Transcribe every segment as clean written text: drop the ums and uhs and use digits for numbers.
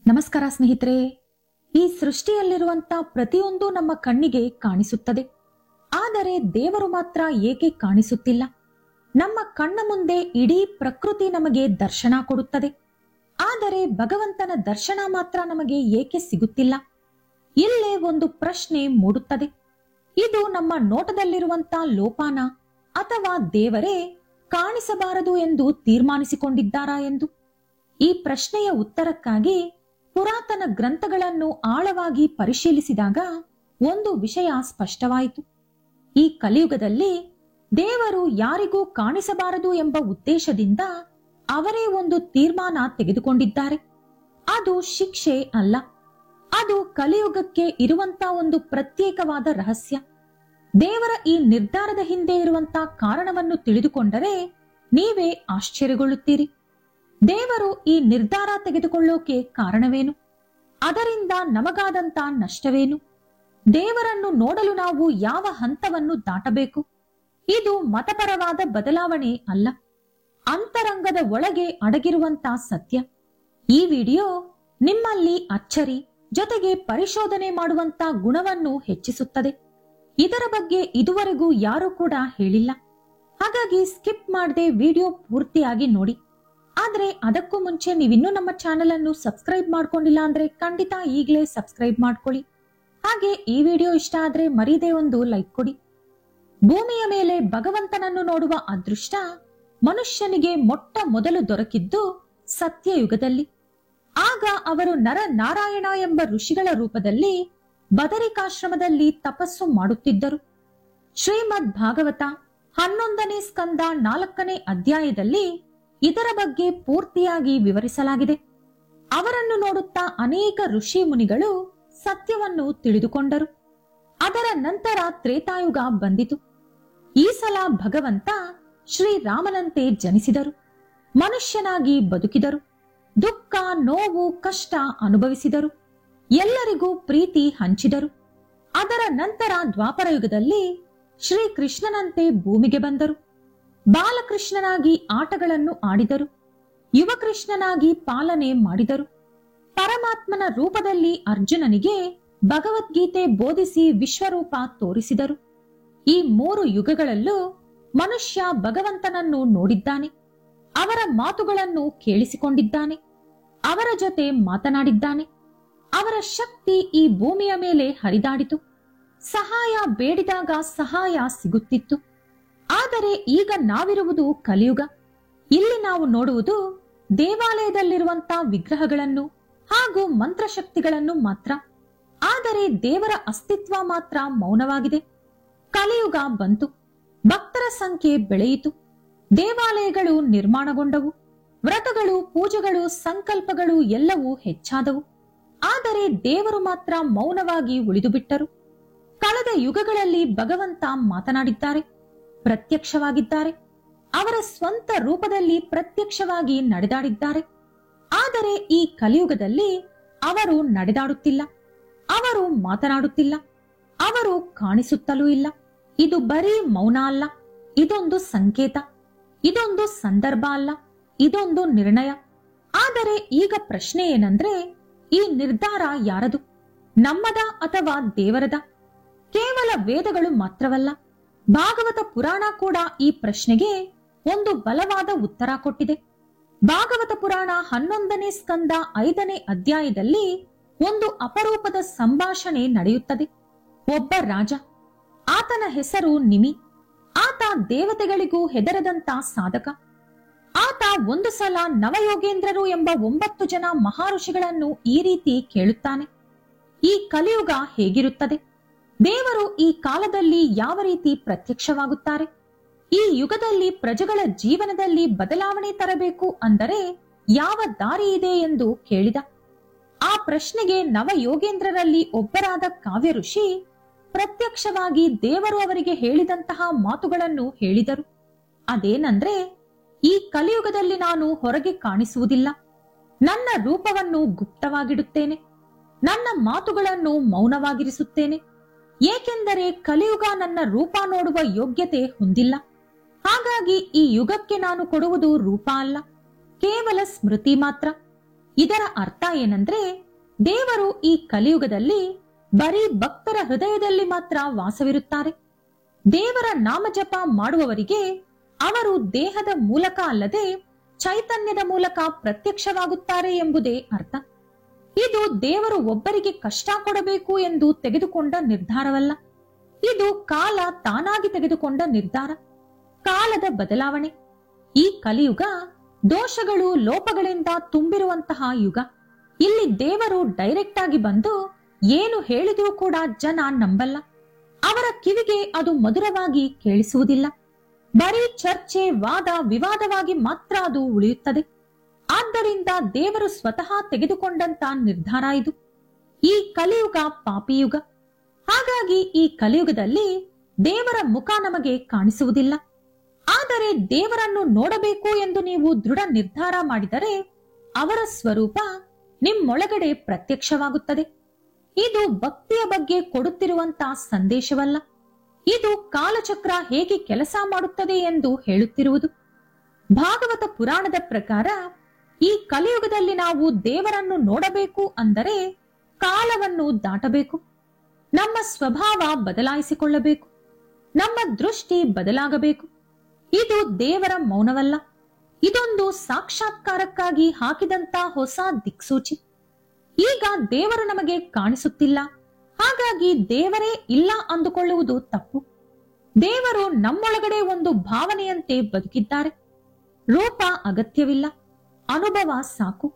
ನಮಸ್ಕಾರ ಸ್ನೇಹಿತರೆ. ಈ ಸೃಷ್ಟಿಯಲ್ಲಿರುವಂತ ಪ್ರತಿಯೊಂದು ನಮ್ಮ ಕಣ್ಣಿಗೆ ಕಾಣಿಸುತ್ತದೆ. ಆದರೆ ದೇವರು ಮಾತ್ರ ಏಕೆ ಕಾಣಿಸುತ್ತಿಲ್ಲ? ನಮ್ಮ ಕಣ್ಣ ಮುಂದೆ ಇಡೀ ಪ್ರಕೃತಿ ನಮಗೆ ದರ್ಶನ ಕೊಡುತ್ತದೆ. ಆದರೆ ಭಗವಂತನ ದರ್ಶನ ಮಾತ್ರ ನಮಗೆ ಏಕೆ ಸಿಗುತ್ತಿಲ್ಲ? ಇಲ್ಲೇ ಒಂದು ಪ್ರಶ್ನೆ ಮೂಡುತ್ತದೆ. ಇದು ನಮ್ಮ ನೋಟದಲ್ಲಿರುವಂತ ಲೋಪಾನ, ಅಥವಾ ದೇವರೇ ಕಾಣಿಸಬಾರದು ಎಂದು ತೀರ್ಮಾನಿಸಿಕೊಂಡಿದ್ದಾರಾ ಎಂದು? ಈ ಪ್ರಶ್ನೆಯ ಉತ್ತರಕ್ಕಾಗಿ ಪುರಾತನ ಗ್ರಂಥಗಳನ್ನು ಆಳವಾಗಿ ಪರಿಶೀಲಿಸಿದಾಗ ಒಂದು ವಿಷಯ ಸ್ಪಷ್ಟವಾಯಿತು. ಈ ಕಲಿಯುಗದಲ್ಲಿ ದೇವರು ಯಾರಿಗೂ ಕಾಣಿಸಬಾರದು ಎಂಬ ಉದ್ದೇಶದಿಂದ ಅವರೇ ಒಂದು ತೀರ್ಮಾನ ತೆಗೆದುಕೊಂಡಿದ್ದಾರೆ. ಅದು ಶಿಕ್ಷೆ ಅಲ್ಲ, ಅದು ಕಲಿಯುಗಕ್ಕೆ ಇರುವಂತ ಒಂದು ಪ್ರತ್ಯೇಕವಾದ ರಹಸ್ಯ. ದೇವರ ಈ ನಿರ್ಧಾರದ ಹಿಂದೆ ಇರುವಂತ ಕಾರಣವನ್ನು ತಿಳಿದುಕೊಂಡರೆ ನೀವೇ ಆಶ್ಚರ್ಯಗೊಳ್ಳುತ್ತೀರಿ. ದೇವರು ಈ ನಿರ್ಧಾರ ತೆಗೆದುಕೊಳ್ಳೋಕೆ ಕಾರಣವೇನು? ಅದರಿಂದ ನಮಗಾದಂತ ನಷ್ಟವೇನು? ದೇವರನ್ನು ನೋಡಲು ನಾವು ಯಾವ ಹಂತವನ್ನು ದಾಟಬೇಕು? ಇದು ಮತಪರವಾದ ಬದಲಾವಣೆ ಅಲ್ಲ, ಅಂತರಂಗದ ಒಳಗೆ ಅಡಗಿರುವಂತ ಸತ್ಯ. ಈ ವಿಡಿಯೋ ನಿಮ್ಮಲ್ಲಿ ಅಚ್ಚರಿ ಜೊತೆಗೆ ಪರಿಶೋಧನೆ ಮಾಡುವಂತ ಗುಣವನ್ನು ಹೆಚ್ಚಿಸುತ್ತದೆ. ಇದರ ಬಗ್ಗೆ ಇದುವರೆಗೂ ಯಾರೂ ಕೂಡ ಹೇಳಿಲ್ಲ. ಹಾಗಾಗಿ ಸ್ಕಿಪ್ ಮಾಡದೆ ವಿಡಿಯೋ ಪೂರ್ತಿಯಾಗಿ ನೋಡಿ. ಆದ್ರೆ ಅದಕ್ಕೂ ಮುಂಚೆ ನೀವಿನ್ನೂ ನಮ್ಮ ಚಾನೆಲ್ ಅನ್ನು ಸಬ್ಸ್ಕ್ರೈಬ್ ಮಾಡ್ಕೊಂಡಿಲ್ಲ ಅಂದ್ರೆ ಖಂಡಿತ ಈಗಲೇ ಸಬ್ಸ್ಕ್ರೈಬ್ ಮಾಡ್ಕೊಳ್ಳಿ. ಹಾಗೆ ಈ ವಿಡಿಯೋ ಇಷ್ಟ ಆದ್ರೆ ಮರೀದೆ ಒಂದು ಲೈಕ್ ಕೊಡಿ. ಭೂಮಿಯ ಮೇಲೆ ಭಗವಂತನನ್ನು ನೋಡುವ ಅದೃಷ್ಟ ಮನುಷ್ಯನಿಗೆ ಮೊಟ್ಟ ಮೊದಲು ದೊರಕಿದ್ದು ಸತ್ಯಯುಗದಲ್ಲಿ. ಆಗ ಅವರು ನರ ನಾರಾಯಣ ಎಂಬ ಋಷಿಗಳ ರೂಪದಲ್ಲಿ ಬದರಿಕಾಶ್ರಮದಲ್ಲಿ ತಪಸ್ಸು ಮಾಡುತ್ತಿದ್ದರು. ಶ್ರೀಮದ್ ಭಾಗವತ 11ನೇ ಸ್ಕಂದ 4ನೇ ಅಧ್ಯಾಯದಲ್ಲಿ ಇದರ ಬಗ್ಗೆ ಪೂರ್ತಿಯಾಗಿ ವಿವರಿಸಲಾಗಿದೆ. ಅವರನ್ನು ನೋಡುತ್ತಾ ಅನೇಕ ಋಷಿ ಮುನಿಗಳು ಸತ್ಯವನ್ನು ತಿಳಿದುಕೊಂಡರು. ಅದರ ನಂತರ ತ್ರೇತಾಯುಗ ಬಂದಿತು. ಈ ಸಲ ಭಗವಂತ ಶ್ರೀರಾಮನಂತೆ ಜನಿಸಿದರು, ಮನುಷ್ಯನಾಗಿ ಬದುಕಿದರು, ದುಃಖ ನೋವು ಕಷ್ಟ ಅನುಭವಿಸಿದರು, ಎಲ್ಲರಿಗೂ ಪ್ರೀತಿ ಹಂಚಿದರು. ಅದರ ನಂತರ ದ್ವಾಪರಯುಗದಲ್ಲಿ ಶ್ರೀಕೃಷ್ಣನಂತೆ ಭೂಮಿಗೆ ಬಂದರು. ಬಾಲಕೃಷ್ಣನಾಗಿ ಆಟಗಳನ್ನು ಆಡಿದರು, ಯುವಕೃಷ್ಣನಾಗಿ ಪಾಲನೆ ಮಾಡಿದರು. ಪರಮಾತ್ಮನ ರೂಪದಲ್ಲಿ ಅರ್ಜುನನಿಗೆ ಭಗವದ್ಗೀತೆ ಬೋಧಿಸಿ ವಿಶ್ವರೂಪ ತೋರಿಸಿದರು. ಈ 3 ಯುಗಗಳಲ್ಲೂ ಮನುಷ್ಯ ಭಗವಂತನನ್ನು ನೋಡಿದ್ದಾನೆ, ಅವರ ಮಾತುಗಳನ್ನು ಕೇಳಿಸಿಕೊಂಡಿದ್ದಾನೆ, ಅವರ ಜೊತೆ ಮಾತನಾಡಿದ್ದಾನೆ. ಅವರ ಶಕ್ತಿ ಈ ಭೂಮಿಯ ಮೇಲೆ ಹರಿದಾಡಿತು. ಸಹಾಯ ಬೇಡಿದಾಗ ಸಹಾಯ ಸಿಗುತ್ತಿತ್ತು. ಆದರೆ ಈಗ ನಾವಿರುವುದು ಕಲಿಯುಗ. ಇಲ್ಲಿ ನಾವು ನೋಡುವುದು ದೇವಾಲಯದಲ್ಲಿರುವಂತ ವಿಗ್ರಹಗಳನ್ನು ಹಾಗೂ ಮಂತ್ರಶಕ್ತಿಗಳನ್ನು ಮಾತ್ರ. ಆದರೆ ದೇವರ ಅಸ್ತಿತ್ವ ಮಾತ್ರ ಮೌನವಾಗಿದೆ. ಕಲಿಯುಗ ಬಂತು, ಭಕ್ತರ ಸಂಖ್ಯೆ ಬೆಳೆಯಿತು, ದೇವಾಲಯಗಳು ನಿರ್ಮಾಣಗೊಂಡವು, ವ್ರತಗಳು ಪೂಜೆಗಳು ಸಂಕಲ್ಪಗಳು ಎಲ್ಲವೂ ಹೆಚ್ಚಾದವು. ಆದರೆ ದೇವರು ಮಾತ್ರ ಮೌನವಾಗಿ ಉಳಿದು ಬಿಟ್ಟರು. ಕಳೆದ ಯುಗಗಳಲ್ಲಿ ಭಗವಂತ ಮಾತನಾಡಿದ್ದಾರೆ, ಪ್ರತ್ಯಕ್ಷವಾಗಿದ್ದಾರೆ, ಅವರ ಸ್ವಂತ ರೂಪದಲ್ಲಿ ಪ್ರತ್ಯಕ್ಷವಾಗಿ ನಡೆದಾಡಿದ್ದಾರೆ. ಆದರೆ ಈ ಕಲಿಯುಗದಲ್ಲಿ ಅವರು ನಡೆದಾಡುತ್ತಿಲ್ಲ, ಅವರು ಮಾತನಾಡುತ್ತಿಲ್ಲ, ಅವರು ಕಾಣಿಸುತ್ತಲೂ ಇಲ್ಲ. ಇದು ಬರೀ ಮೌನ ಅಲ್ಲ, ಇದೊಂದು ಸಂಕೇತ, ಇದೊಂದು ಸಂದರ್ಭ ಅಲ್ಲ, ಇದೊಂದು ನಿರ್ಣಯ. ಆದರೆ ಈಗ ಪ್ರಶ್ನೆ ಏನಂದ್ರೆ, ಈ ನಿರ್ಧಾರ ಯಾರದು? ನಮ್ಮದ ಅಥವಾ ದೇವರದ? ಕೇವಲ ವೇದಗಳು ಮಾತ್ರವಲ್ಲ, ಭಾಗವತ ಪುರಾಣ ಕೂಡ ಈ ಪ್ರಶ್ನೆಗೆ ಒಂದು ಬಲವಾದ ಉತ್ತರ ಕೊಟ್ಟಿದೆ. ಭಾಗವತ ಪುರಾಣ 11ನೇ ಸ್ಕಂದ 5ನೇ ಅಧ್ಯಾಯದಲ್ಲಿ ಒಂದು ಅಪರೂಪದ ಸಂಭಾಷಣೆ ನಡೆಯುತ್ತದೆ. ಒಬ್ಬ ರಾಜ, ಆತನ ಹೆಸರು ನಿಮಿ. ಆತ ದೇವತೆಗಳಿಗೂ ಹೆದರದಂತ ಸಾಧಕ. ಆತ ಒಂದು ಸಲ ನವಯೋಗೇಂದ್ರರು ಎಂಬ 9 ಜನ ಮಹಾಋಷಿಗಳನ್ನು ಈ ರೀತಿ ಕೇಳುತ್ತಾನೆ, ಈ ಕಲಿಯುಗ ಹೇಗಿರುತ್ತದೆ? ದೇವರು ಈ ಕಾಲದಲ್ಲಿ ಯಾವ ರೀತಿ ಪ್ರತ್ಯಕ್ಷವಾಗುತ್ತಾರೆ? ಈ ಯುಗದಲ್ಲಿ ಪ್ರಜೆಗಳ ಜೀವನದಲ್ಲಿ ಬದಲಾವಣೆ ತರಬೇಕು ಅಂದರೆ ಯಾವ ದಾರಿ ಇದೆ ಎಂದು ಕೇಳಿದ. ಆ ಪ್ರಶ್ನೆಗೆ ನವಯೋಗೇಂದ್ರರಲ್ಲಿ ಒಬ್ಬರಾದ ಕಾವ್ಯ ಋಷಿ ಪ್ರತ್ಯಕ್ಷವಾಗಿ ದೇವರು ಅವರಿಗೆ ಹೇಳಿದಂತಹ ಮಾತುಗಳನ್ನು ಹೇಳಿದರು. ಅದೇನಂದ್ರೆ, ಈ ಕಲಿಯುಗದಲ್ಲಿ ನಾನು ಹೊರಗೆ ಕಾಣಿಸುವುದಿಲ್ಲ, ನನ್ನ ರೂಪವನ್ನು ಗುಪ್ತವಾಗಿಡುತ್ತೇನೆ, ನನ್ನ ಮಾತುಗಳನ್ನು ಮೌನವಾಗಿರಿಸುತ್ತೇನೆ. ಏಕೆಂದರೆ ಕಲಿಯುಗ ನನ್ನ ರೂಪ ನೋಡುವ ಯೋಗ್ಯತೆ ಹೊಂದಿಲ್ಲ. ಹಾಗಾಗಿ ಈ ಯುಗಕ್ಕೆ ನಾನು ಕೊಡುವುದು ರೂಪ ಅಲ್ಲ, ಕೇವಲ ಸ್ಮೃತಿ ಮಾತ್ರ. ಇದರ ಅರ್ಥ ಏನಂದ್ರೆ, ದೇವರು ಈ ಕಲಿಯುಗದಲ್ಲಿ ಬರೀ ಭಕ್ತರ ಹೃದಯದಲ್ಲಿ ಮಾತ್ರ ವಾಸವಿರುತ್ತಾರೆ. ದೇವರ ನಾಮಜಪ ಮಾಡುವವರಿಗೆ ಅವರು ದೇಹದ ಮೂಲಕ ಅಲ್ಲದೆ ಚೈತನ್ಯದ ಮೂಲಕ ಪ್ರತ್ಯಕ್ಷವಾಗುತ್ತಾರೆ ಎಂಬುದೇ ಅರ್ಥ. ಇದು ದೇವರು ಒಬ್ಬರಿಗೆ ಕಷ್ಟ ಕೊಡಬೇಕು ಎಂದು ತೆಗೆದುಕೊಂಡ ನಿರ್ಧಾರವಲ್ಲ. ಇದು ಕಾಲ ತಾನಾಗಿ ತೆಗೆದುಕೊಂಡ ನಿರ್ಧಾರ, ಕಾಲದ ಬದಲಾವಣೆ. ಈ ಕಲಿಯುಗ ದೋಷಗಳು ಲೋಪಗಳಿಂದ ತುಂಬಿರುವಂತಹ ಯುಗ. ಇಲ್ಲಿ ದೇವರು ಡೈರೆಕ್ಟ್ ಆಗಿ ಬಂದು ಏನು ಹೇಳಿದ್ರೂ ಕೂಡ ಜನ ನಂಬಲ್ಲ. ಅವರ ಕಿವಿಗೆ ಅದು ಮಧುರವಾಗಿ ಕೇಳಿಸುವುದಿಲ್ಲ. ಬರೀ ಚರ್ಚೆ, ವಾದ ವಿವಾದವಾಗಿ ಮಾತ್ರ ಅದು ಉಳಿಯುತ್ತದೆ. ಆದ್ದರಿಂದ ದೇವರು ಸ್ವತಃ ತೆಗೆದುಕೊಂಡಂತ ನಿರ್ಧಾರ ಇದು. ಈ ಕಲಿಯುಗ ಪಾಪಿಯುಗ. ಹಾಗಾಗಿ ಈ ಕಲಿಯುಗದಲ್ಲಿ ದೇವರ ಮುಖ ನಮಗೆ ಕಾಣಿಸುವುದಿಲ್ಲ. ಆದರೆ ದೇವರನ್ನು ನೋಡಬೇಕು ಎಂದು ನೀವು ದೃಢ ನಿರ್ಧಾರ ಮಾಡಿದರೆ ಅವರ ಸ್ವರೂಪ ನಿಮ್ಮೊಳಗಡೆ ಪ್ರತ್ಯಕ್ಷವಾಗುತ್ತದೆ. ಇದು ಭಕ್ತಿಯ ಬಗ್ಗೆ ಕೊಡುತ್ತಿರುವಂತಹ ಸಂದೇಶವಲ್ಲ. ಇದು ಕಾಲಚಕ್ರ ಹೇಗೆ ಕೆಲಸ ಮಾಡುತ್ತದೆ ಎಂದು ಹೇಳುತ್ತಿರುವುದು. ಭಾಗವತ ಪುರಾಣದ ಪ್ರಕಾರ ಈ ಕಲಿಯುಗದಲ್ಲಿ ನಾವು ದೇವರನ್ನು ನೋಡಬೇಕು ಅಂದರೆ ಕಾಲವನ್ನು ದಾಟಬೇಕು. ನಮ್ಮ ಸ್ವಭಾವ ಬದಲಾಯಿಸಿಕೊಳ್ಳಬೇಕು. ನಮ್ಮ ದೃಷ್ಟಿ ಬದಲಾಗಬೇಕು. ಇದು ದೇವರ ಮೌನವಲ್ಲ. ಇದೊಂದು ಸಾಕ್ಷಾತ್ಕಾರಕ್ಕಾಗಿ ಹಾಕಿದಂತ ಹೊಸ ದಿಕ್ಸೂಚಿ. ಈಗ ದೇವರು ನಮಗೆ ಕಾಣಿಸುತ್ತಿಲ್ಲ, ಹಾಗಾಗಿ ದೇವರೇ ಇಲ್ಲ ಅಂದುಕೊಳ್ಳುವುದು ತಪ್ಪು. ದೇವರು ನಮ್ಮೊಳಗಡೆ ಒಂದು ಭಾವನೆಯಂತೆ ಬದುಕಿದ್ದಾರೆ. ರೂಪ ಅಗತ್ಯವಿಲ್ಲ, ಅನುಭವ ಸಾಕು.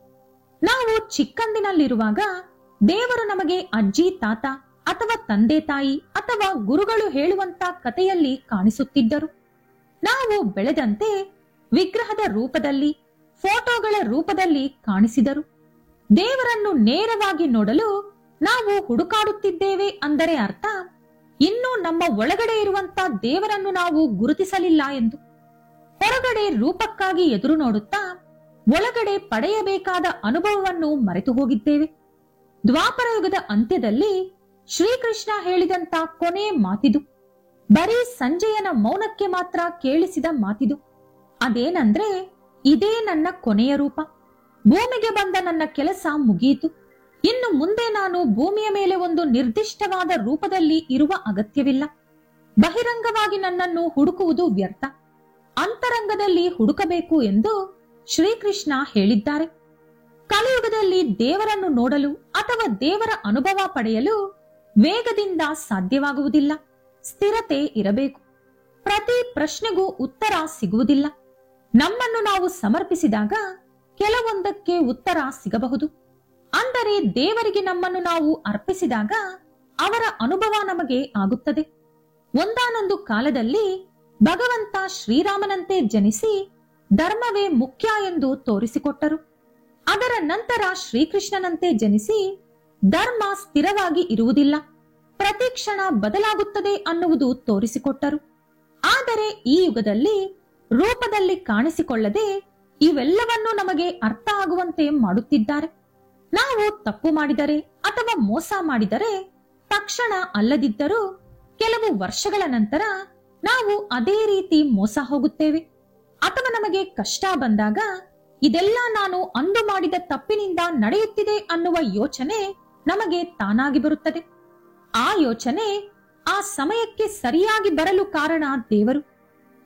ನಾವು ಚಿಕ್ಕಂದಿನಲ್ಲಿರುವಾಗ ದೇವರು ನಮಗೆ ಅಜ್ಜಿ ತಾತ ಅಥವಾ ತಂದೆ ತಾಯಿ ಅಥವಾ ಗುರುಗಳು ಹೇಳುವಂತ ಕಥೆಯಲ್ಲಿ ಕಾಣಿಸುತ್ತಿದ್ದರು. ನಾವು ಬೆಳೆದಂತೆ ವಿಗ್ರಹದ ರೂಪದಲ್ಲಿ, ಫೋಟೋಗಳ ರೂಪದಲ್ಲಿ ಕಾಣಿಸಿದರು. ದೇವರನ್ನು ನೇರವಾಗಿ ನೋಡಲು ನಾವು ಹುಡುಕಾಡುತ್ತಿದ್ದೇವೆ ಅಂದರೆ ಅರ್ಥ ಇನ್ನೂ ನಮ್ಮ ಒಳಗಡೆ ಇರುವಂತ ದೇವರನ್ನು ನಾವು ಗುರುತಿಸಲಿಲ್ಲ ಎಂದು. ಹೊರಗಡೆ ರೂಪಕ್ಕಾಗಿ ಎದುರು ನೋಡುತ್ತಾ ಒಳಗಡೆ ಪಡೆಯಬೇಕಾದ ಅನುಭವವನ್ನು ಮರೆತು ಹೋಗಿದ್ದೇವೆ. ದ್ವಾಪರ ಯುಗದ ಅಂತ್ಯದಲ್ಲಿ ಶ್ರೀಕೃಷ್ಣ ಹೇಳಿದಂತ ಕೊನೆ ಮಾತಿದು. ಬರೀ ಸಂಜಯನ ಮೌನಕ್ಕೆ ಮಾತ್ರ ಕೇಳಿಸಿದ ಮಾತಿದು. ಅದೇನಂದ್ರೆ, ಇದೇ ನನ್ನ ಕೊನೆಯ ರೂಪ. ಭೂಮಿಗೆ ಬಂದ ನನ್ನ ಕೆಲಸ ಮುಗಿಯಿತು. ಇನ್ನು ಮುಂದೆ ನಾನು ಭೂಮಿಯ ಮೇಲೆ ಒಂದು ನಿರ್ದಿಷ್ಟವಾದ ರೂಪದಲ್ಲಿ ಇರುವ ಅಗತ್ಯವಿಲ್ಲ. ಬಹಿರಂಗವಾಗಿ ನನ್ನನ್ನು ಹುಡುಕುವುದು ವ್ಯರ್ಥ. ಅಂತರಂಗದಲ್ಲಿ ಹುಡುಕಬೇಕು ಎಂದು ಶ್ರೀಕೃಷ್ಣ ಹೇಳಿದ್ದಾರೆ. ಕಲಿಯುಗದಲ್ಲಿ ದೇವರನ್ನು ನೋಡಲು ಅಥವಾ ದೇವರ ಅನುಭವ ಪಡೆಯಲು ವೇಗದಿಂದ ಸಾಧ್ಯವಾಗುವುದಿಲ್ಲ. ಸ್ಥಿರತೆ ಇರಬೇಕು. ಪ್ರತಿ ಪ್ರಶ್ನೆಗೂ ಉತ್ತರ ಸಿಗುವುದಿಲ್ಲ. ನಮ್ಮನ್ನು ನಾವು ಸಮರ್ಪಿಸಿದಾಗ ಕೆಲವೊಂದಕ್ಕೆ ಉತ್ತರ ಸಿಗಬಹುದು. ಅಂದರೆ ದೇವರಿಗೆ ನಮ್ಮನ್ನು ನಾವು ಅರ್ಪಿಸಿದಾಗ ಅವರ ಅನುಭವ ನಮಗೆ ಆಗುತ್ತದೆ. ಒಂದಾನೊಂದು ಕಾಲದಲ್ಲಿ ಭಗವಂತ ಶ್ರೀರಾಮನಂತೆ ಜನಿಸಿ ಧರ್ಮವೇ ಮುಖ್ಯ ಎಂದು ತೋರಿಸಿಕೊಟ್ಟರು. ಅದರ ನಂತರ ಶ್ರೀಕೃಷ್ಣನಂತೆ ಜನಿಸಿ ಧರ್ಮ ಸ್ಥಿರವಾಗಿ ಇರುವುದಿಲ್ಲ, ಪ್ರತಿ ಕ್ಷಣ ಬದಲಾಗುತ್ತದೆ ಅನ್ನುವುದು ತೋರಿಸಿಕೊಟ್ಟರು. ಆದರೆ ಈ ಯುಗದಲ್ಲಿ ರೂಪದಲ್ಲಿ ಕಾಣಿಸಿಕೊಳ್ಳದೆ ಇವೆಲ್ಲವನ್ನೂ ನಮಗೆ ಅರ್ಥ ಆಗುವಂತೆ ಮಾಡುತ್ತಿದ್ದಾರೆ. ನಾವು ತಪ್ಪು ಮಾಡಿದರೆ ಅಥವಾ ಮೋಸ ಮಾಡಿದರೆ ತಕ್ಷಣ ಅಲ್ಲದಿದ್ದರೂ ಕೆಲವು ವರ್ಷಗಳ ನಂತರ ನಾವು ಅದೇ ರೀತಿ ಮೋಸ ಹೋಗುತ್ತೇವೆ. ಅಥವಾ ನಮಗೆ ಕಷ್ಟ ಬಂದಾಗ ಇದೆಲ್ಲ ನಾನು ಅಂದು ಮಾಡಿದ ತಪ್ಪಿನಿಂದ ನಡೆಯುತ್ತಿದೆ ಅನ್ನುವ ಯೋಚನೆ ನಮಗೆ ತಾನಾಗಿ ಬರುತ್ತದೆ. ಆ ಯೋಚನೆ ಆ ಸಮಯಕ್ಕೆ ಸರಿಯಾಗಿ ಬರಲು ಕಾರಣ ದೇವರು.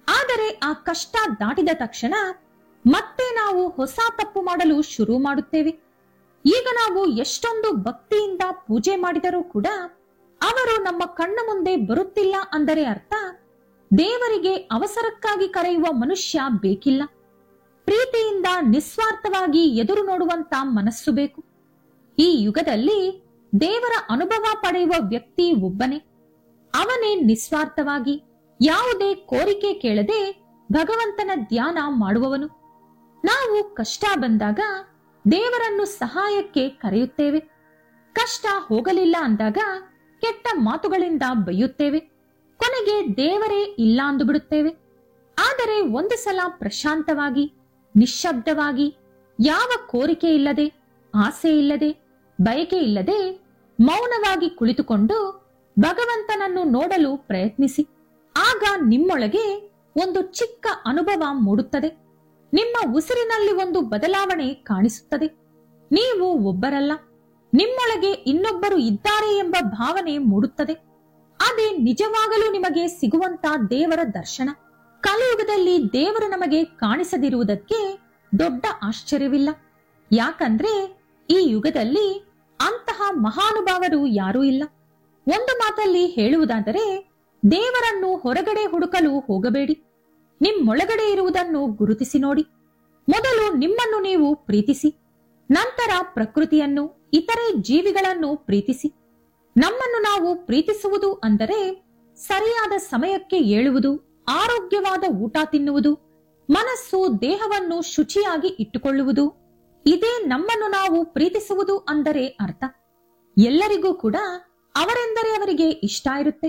ಆದರೆ ಆ ಕಷ್ಟ ದಾಟಿದ ತಕ್ಷಣ ಮತ್ತೆ ನಾವು ಹೊಸ ತಪ್ಪು ಮಾಡಲು ಶುರು ಮಾಡುತ್ತೇವೆ. ಈಗ ನಾವು ಎಷ್ಟೊಂದು ಭಕ್ತಿಯಿಂದ ಪೂಜೆ ಮಾಡಿದರೂ ಕೂಡ ಅವರು ನಮ್ಮ ಕಣ್ಣ ಮುಂದೆ ಬರುತ್ತಿಲ್ಲ ಅಂದರೆ ಅರ್ಥ ದೇವರಿಗೆ ಅವಸರಕ್ಕಾಗಿ ಕರೆಯುವ ಮನುಷ್ಯ ಬೇಕಿಲ್ಲ. ಪ್ರೀತಿಯಿಂದ ನಿಸ್ವಾರ್ಥವಾಗಿ ಎದುರು ನೋಡುವಂತ ಮನಸ್ಸು ಬೇಕು. ಈ ಯುಗದಲ್ಲಿ ದೇವರ ಅನುಭವ ಪಡೆಯುವ ವ್ಯಕ್ತಿ ಒಬ್ಬನೇ. ಅವನೇ ನಿಸ್ವಾರ್ಥವಾಗಿ ಯಾವುದೇ ಕೋರಿಕೆ ಕೇಳದೆ ಭಗವಂತನ ಧ್ಯಾನ ಮಾಡುವವನು. ನಾವು ಕಷ್ಟ ಬಂದಾಗ ದೇವರನ್ನು ಸಹಾಯಕ್ಕೆ ಕರೆಯುತ್ತೇವೆ. ಕಷ್ಟ ಹೋಗಲಿಲ್ಲ ಅಂದಾಗ ಕೆಟ್ಟ ಮಾತುಗಳಿಂದ ಬೈಯುತ್ತೇವೆ. ಕೊನೆಗೆ ದೇವರೇ ಇಲ್ಲ ಅಂದು ಬಿಡುತ್ತೇವೆ. ಆದರೆ ಒಂದು ಸಲ ಪ್ರಶಾಂತವಾಗಿ, ನಿಶ್ಶಬ್ದವಾಗಿ, ಯಾವ ಕೋರಿಕೆ ಇಲ್ಲದೆ, ಆಸೆ ಇಲ್ಲದೆ, ಬಯಕೆ ಇಲ್ಲದೆ ಮೌನವಾಗಿ ಕುಳಿತುಕೊಂಡು ಭಗವಂತನನ್ನು ನೋಡಲು ಪ್ರಯತ್ನಿಸಿ. ಆಗ ನಿಮ್ಮೊಳಗೆ ಒಂದು ಚಿಕ್ಕ ಅನುಭವ ಮೂಡುತ್ತದೆ. ನಿಮ್ಮ ಉಸಿರಿನಲ್ಲಿ ಒಂದು ಬದಲಾವಣೆ ಕಾಣಿಸುತ್ತದೆ. ನೀವು ಒಬ್ಬರಲ್ಲ, ನಿಮ್ಮೊಳಗೆ ಇನ್ನೊಬ್ಬರು ಇದ್ದಾರೆ ಎಂಬ ಭಾವನೆ ಮೂಡುತ್ತದೆ. ಅದೇ ನಿಜವಾಗಲೂ ನಿಮಗೆ ಸಿಗುವಂತ ದೇವರ ದರ್ಶನ. ಕಲಿಯುಗದಲ್ಲಿ ದೇವರು ನಮಗೆ ಕಾಣಿಸದಿರುವುದಕ್ಕೆ ದೊಡ್ಡ ಆಶ್ಚರ್ಯವಿಲ್ಲ. ಯಾಕಂದ್ರೆ ಈ ಯುಗದಲ್ಲಿ ಅಂತಹ ಮಹಾನುಭಾವರು ಯಾರೂ ಇಲ್ಲ. ಒಂದು ಮಾತಲ್ಲಿ ಹೇಳುವುದಾದರೆ, ದೇವರನ್ನು ಹೊರಗಡೆ ಹುಡುಕಲು ಹೋಗಬೇಡಿ, ನಿಮ್ಮೊಳಗಡೆ ಇರುವುದನ್ನು ಗುರುತಿಸಿ ನೋಡಿ. ಮೊದಲು ನಿಮ್ಮನ್ನು ನೀವು ಪ್ರೀತಿಸಿ, ನಂತರ ಪ್ರಕೃತಿಯನ್ನು, ಇತರೆ ಜೀವಿಗಳನ್ನು ಪ್ರೀತಿಸಿ. ನಮ್ಮನ್ನು ನಾವು ಪ್ರೀತಿಸುವುದು ಅಂದರೆ ಸರಿಯಾದ ಸಮಯಕ್ಕೆ ಏಳುವುದು, ಆರೋಗ್ಯವಾದ ಊಟ ತಿನ್ನುವುದು, ಮನಸ್ಸು ದೇಹವನ್ನು ಶುಚಿಯಾಗಿ ಇಟ್ಟುಕೊಳ್ಳುವುದು. ಇದೇ ನಮ್ಮನ್ನು ನಾವು ಪ್ರೀತಿಸುವುದು ಅಂದರೆ ಅರ್ಥ. ಎಲ್ಲರಿಗೂ ಕೂಡ ಅವರೆಂದರೆ ಅವರಿಗೆ ಇಷ್ಟ ಇರುತ್ತೆ.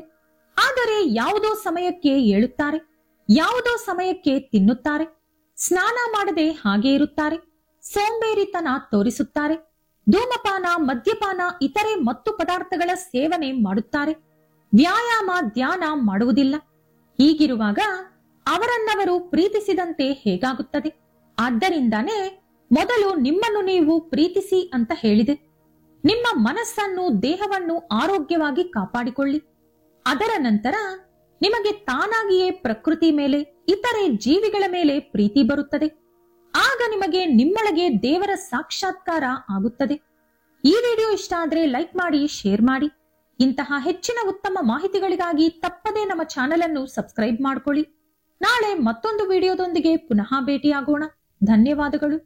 ಆದರೆ ಯಾವುದೋ ಸಮಯಕ್ಕೆ ಏಳುತ್ತಾರೆ, ಯಾವುದೋ ಸಮಯಕ್ಕೆ ತಿನ್ನುತ್ತಾರೆ, ಸ್ನಾನ ಮಾಡದೆ ಹಾಗೆ ಇರುತ್ತಾರೆ, ಸೋಂಬೇರಿತನ ತೋರಿಸುತ್ತಾರೆ, ಧೂಮಪಾನ, ಮದ್ಯಪಾನ, ಇತರೆ ಮತ್ತು ಪದಾರ್ಥಗಳ ಸೇವನೆ ಮಾಡುತ್ತಾರೆ, ವ್ಯಾಯಾಮ, ಧ್ಯಾನ ಮಾಡುವುದಿಲ್ಲ. ಹೀಗಿರುವಾಗ ಅವರನ್ನವರು ಪ್ರೀತಿಸಿದಂತೆ ಹೇಗಾಗುತ್ತದೆ? ಆದ್ದರಿಂದಾನೇ ಮೊದಲು ನಿಮ್ಮನ್ನು ನೀವು ಪ್ರೀತಿಸಿ ಅಂತ ಹೇಳಿದೆ. ನಿಮ್ಮ ಮನಸ್ಸನ್ನು, ದೇಹವನ್ನು ಆರೋಗ್ಯವಾಗಿ ಕಾಪಾಡಿಕೊಳ್ಳಿ. ಅದರ ನಂತರ ನಿಮಗೆ ತಾನಾಗಿಯೇ ಪ್ರಕೃತಿ ಮೇಲೆ, ಇತರೆ ಜೀವಿಗಳ ಮೇಲೆ ಪ್ರೀತಿ ಬರುತ್ತದೆ. ಆಗ ನಿಮಗೆ ನಿಮ್ಮೊಳಗೆ ದೇವರ ಸಾಕ್ಷಾತ್ಕಾರ ಆಗುತ್ತದೆ. ಈ ವಿಡಿಯೋ ಇಷ್ಟ ಆದ್ರೆ ಲೈಕ್ ಮಾಡಿ, ಶೇರ್ ಮಾಡಿ. ಇಂತಹ ಹೆಚ್ಚಿನ ಉತ್ತಮ ಮಾಹಿತಿಗಳಿಗಾಗಿ ತಪ್ಪದೇ ನಮ್ಮ ಚಾನೆಲ್ ಅನ್ನು ಸಬ್ಸ್ಕ್ರೈಬ್ ಮಾಡ್ಕೊಳ್ಳಿ. ನಾಳೆ ಮತ್ತೊಂದು ವಿಡಿಯೋದೊಂದಿಗೆ ಪುನಃ ಭೇಟಿಯಾಗೋಣ. ಧನ್ಯವಾದಗಳು.